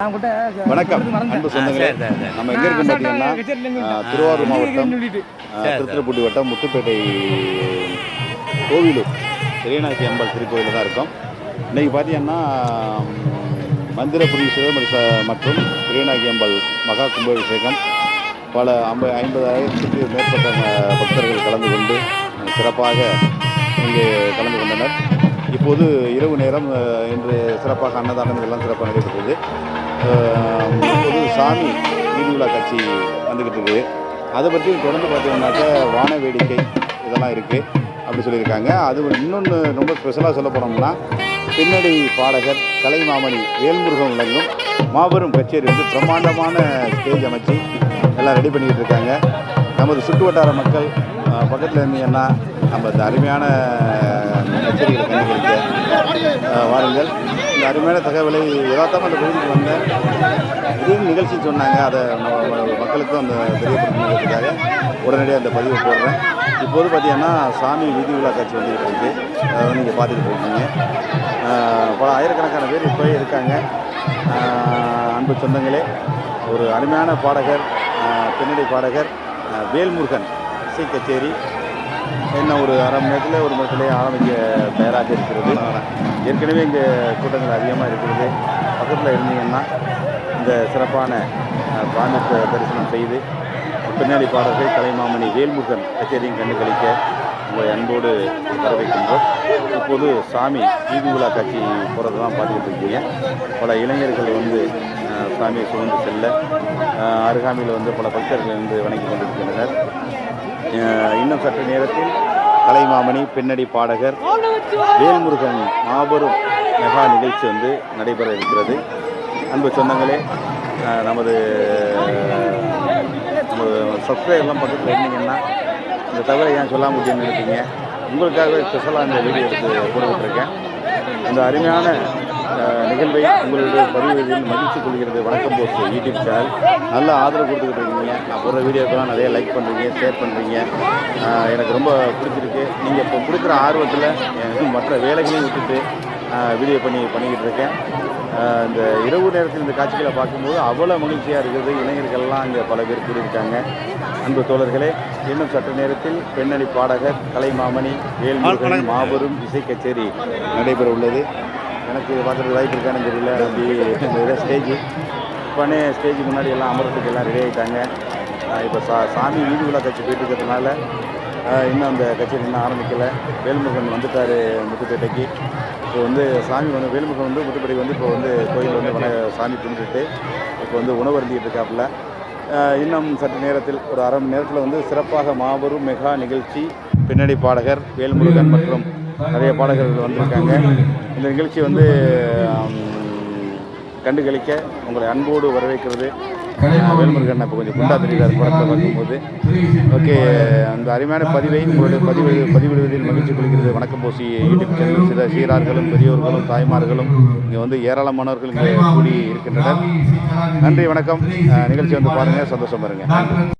வணக்கம் அன்பு சொந்தங்களே. நம்ம எங்கே இருக்கோம் பார்த்தீங்கன்னா திருவாரூர் மாவட்டம் திருத்துறைப்பூண்டி வட்டம் முத்துப்பேட்டை கோவிலூர் பெரியநாயகி அம்பாள் திருக்கோயிலில் தான் இருக்கோம். இன்றைக்கி பார்த்தீங்கன்னா மந்திர புரீஸ்வரர் மற்றும் பெரியநாயகி அம்பாள் மகா கும்பாபிஷேகம். பல 50,000க்கு மேற்பட்ட பக்தர்கள் கலந்து கொண்டு சிறப்பாக இங்கே கலந்து கொண்டனர். இப்போது இரவு நேரம் இன்று சிறப்பாக அன்னதானங்கள் எல்லாம் சிறப்பாக நடைபெற்றது. இப்போது சாமி வீதி உலா காட்சி வந்துக்கிட்டு இருக்குது. அதை பற்றி தொடர்ந்து பார்த்தீங்கன்னாக்கா வான வேடிக்கை இதெல்லாம் இருக்குது அப்படி சொல்லியிருக்காங்க. அது இன்னொன்று ரொம்ப ஸ்பெஷலாக சொல்ல போனோம்னா பின்னணி பாடகர் கலைமாமணி வேல்முருகன் விளங்கும் மாபெரும் கச்சேரி வந்து பிரம்மாண்டமான ஸ்டேஜ் அமைச்சு எல்லாம் ரெடி பண்ணிக்கிட்டு இருக்காங்க. நமது சுற்று வட்டார மக்கள் பக்கத்தில் இருந்தீங்கன்னா நம்ம இந்த அருமையான கச்சேரிகளை கண்டுபிடிக்க வாருங்கள். இந்த அருமையான தகவலை யதார்த்தமாக அந்த பகுதிக்கு வந்தேன். இதே நிகழ்ச்சி சொன்னாங்க, அதை மக்களுக்கும் அந்த தெரியப்படுத்துறதுக்காக உடனடியாக அந்த பதிவை போடுறேன். இப்போது பார்த்தீங்கன்னா சாமி வீதி உலா காட்சி வந்துக்கிட்டு இருக்குது. அதை நீங்கள் பார்த்துக்கிட்டு இருக்கீங்க. பல ஆயிரக்கணக்கான பேர் இப்போ இருக்காங்க. அன்பு சொந்தங்களே, ஒரு அருமையான பாடகர் பின்னணி பாடகர் வேல்முருகன் இசை கச்சேரி இன்னும் ஒரு அரை மணி நேரத்தில் ஒரு நேரத்திலே ஆரம்பிக்க தயாராக இருக்கிறது. ஏற்கனவே இங்கே கூட்டங்கள் அதிகமாக இருக்கிறது. பக்கத்தில் இருந்தீங்கன்னா இந்த சிறப்பான சாமி தரிசனம் செய்து பின்னணி பாடல்கள் கலைமாமணி வேல்முருகன் கச்சேரியும் கண்டு கழிக்க உங்களை அன்போடு வரவேற்கின்றோம். இப்போது சாமி வீதி உலா காட்சி போகிறதெல்லாம் பார்த்துக்கிட்டு இருக்கீங்க. பல இளைஞர்கள் வந்து சாமியை சுமந்து செல்ல அருகாமையில் வந்து பல பக்தர்கள் வந்து வணங்கி கொண்டிருக்கின்றனர். இன்னும் சற்று நேரத்தில் கலைமாமணி பின்னணி பாடகர் வேல்முருகன் மாபெரும் மெகா நிகழ்ச்சி வந்து நடைபெற இருக்கிறது. அன்பு சொந்தங்களே, நமது சப்ஸ்கிரைபர்லாம் பக்கத்தில் இருந்தீங்கன்னா இந்த தவிர ஏன் சொல்ல முடியும்னு நினைப்பீங்க. உங்களுக்காகவே ஸ்பெஷலாக இந்த வீடியோ எடுத்து போட்டுருக்கேன். இந்த அருமையான நிகழ்வை உங்களுடைய பதிவுகளில் மகிழ்ச்சி கொள்கிறது. வணக்கம் போஸ் யூடியூப் சேனல் நல்ல ஆதரவு கொடுத்துக்கிட்டு இருக்கீங்க. நான் போடுற வீடியோக்கெல்லாம் நிறைய லைக் பண்ணுறீங்க, ஷேர் பண்ணுறீங்க. எனக்கு ரொம்ப பிடிச்சிருக்கு. நீங்கள் இப்போ கொடுக்குற ஆர்வத்தில் மற்ற வேலைகளையும் விட்டுட்டு வீடியோ பண்ணிக்கிட்டு இருக்கேன். இந்த இரவு நேரத்தில் இந்த காட்சிகளை பார்க்கும்போது அவ்வளோ மகிழ்ச்சியாக இருக்குது. இளைஞர்கள்லாம் அங்கே பல பேர் கூடியிருக்காங்க. அன்பு தோழர்களே, இன்னும் சற்று நேரத்தில் பின்னணி பாடகர் கலைமாமணி வேல்முருகன் மாபெரும் இசை கச்சேரி நடைபெற உள்ளது. எனக்கு பார்க்குறது வாய்ப்பு இருக்கான்னு தெரியல. அப்படி ஸ்டேஜ் இப்போனே ஸ்டேஜ் முன்னாடி எல்லாம் அமரத்துக்கு எல்லாம் ரெடி ஆகிட்டாங்க. இப்போ சாமி வீதி உலா காட்சி போயிட்டு இருக்கிறதுனால இன்னும் அந்த கச்சேரி இன்னும் ஆரம்பிக்கலை. வேல்முருகன் வந்துட்டார் முத்துப்பேட்டைக்கு. இப்போ வந்து சாமி வந்து வேல்முருகன் வந்து முத்துப்பேட்டைக்கு வந்து இப்போ வந்து கோயில் வந்து சாமி கும்பிட்டுட்டு இப்போ வந்து உணவு அருந்திக்கிட்டு இருக்காப்புல. இன்னும் சற்று நேரத்தில் ஒரு அரை மணி நேரத்தில் வந்து சிறப்பாக மாபெரும் மெகா நிகழ்ச்சி பின்னணி பாடகர் வேல்முருகன் மற்றும் நிறைய பாடகர்கள் வந்திருக்காங்க. இந்த நிகழ்ச்சி வந்து கண்டு கழிக்க உங்களை அன்போடு வரவேற்கிறது. வேல்முருகன் இப்போ கொஞ்சம் குண்டா தெரிகிறார் படத்தை பார்க்கும்போது. ஓகே, அந்த அருமையான பதிவை உங்களுடைய பதிவிடுவதில் மகிழ்ச்சி கொள்கிறது. வணக்கம் போசி யூடியூப் சேனல் சில சீரார்களும் பெரியோர்களும் தாய்மார்களும் இங்கே வந்து ஏராளமானவர்கள் இங்கே கூடி இருக்கின்றனர். நன்றி, வணக்கம். நிகழ்ச்சி வந்து பாருங்கள், சந்தோஷம் பாருங்கள்.